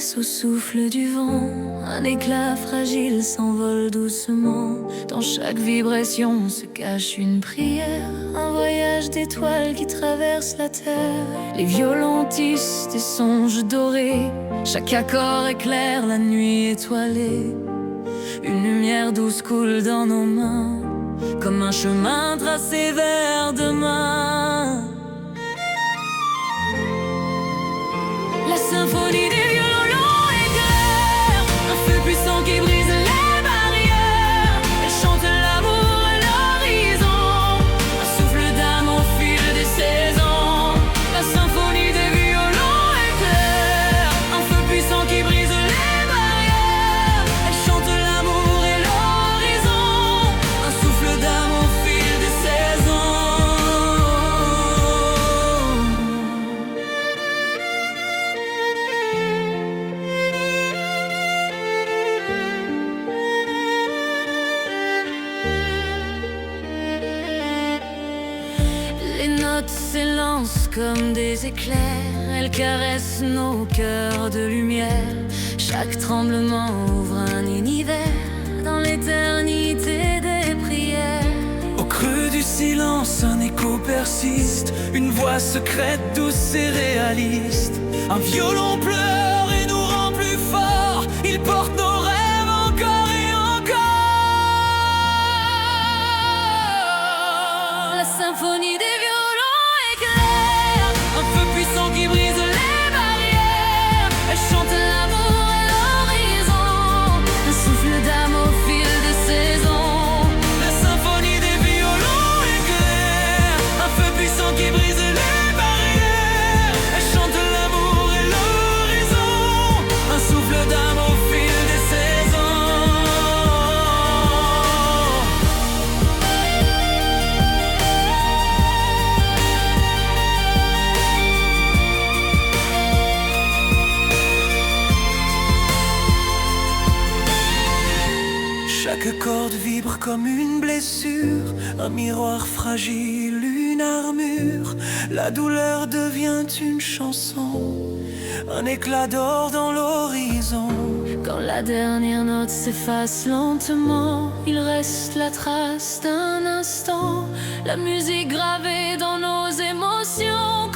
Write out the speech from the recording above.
glisse au souffle du vent. Un éclat fragile s'envole doucement. Dans chaque vibration se cache une prière. Un voyage d'étoiles qui traverse la terre. Les violons tissent des songes dorés. Chaque accord éclaire la nuit étoilée. Une lumière douce coule dans nos mains, comme un chemin tracé vers demain. La symphonie des violons éclaire, un feu puissant qui brise les barrières. Elle chante l'amour à l'horizon, un souffle d'âme au fil des saisons. La symphonie des violons éclaire, un feu puissant qui brise les barrières. Elle chante l'amour et l'horizon, un souffle d'âme au fil des saisons. Les notes s'élancent comme des éclairs. Elles caressent nos cœurs de lumière. Chaque tremblement ouvre un univers dans l'éternité des prières. Au creux du silence, un écho persiste. Une voix secrète, douce et réaliste. Un violon pleure et nous rend plus forts. Il porte nos rêves encore et encore. La symphonie des violons éclaire, un feu puissant qui brise les barrières. Elle chante l'amour à l'horizon, un souffle d'âme au fil des saisons. La symphonie des violons éclaire, un feu puissant qui brise les barrières. Elle chante l'amour et l'horizon, un souffle d'âme au fil des saisons. Chaque corde vibre comme une blessure, un miroir fragile, une armure. La douleur devient une chanson, un éclat d'or dans l'horizon. Quand la dernière note s'efface lentement, il reste la trace d'un instant. La musique gravée dans nos émotions